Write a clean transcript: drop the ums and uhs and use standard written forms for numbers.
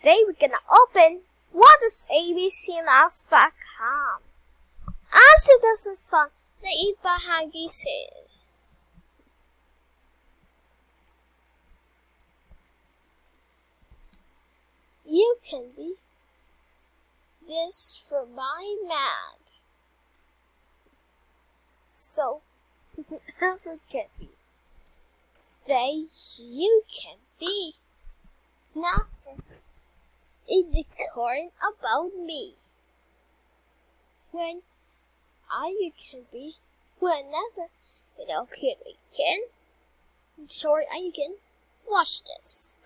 Today we're gonna open what is abcmaths.com. As it is a song na ibahagi sa inyo. You can be this for my math. So never can be. Today you can be nothing. A decorum about me. When you can be whenever you can. Sorry, you can watch this.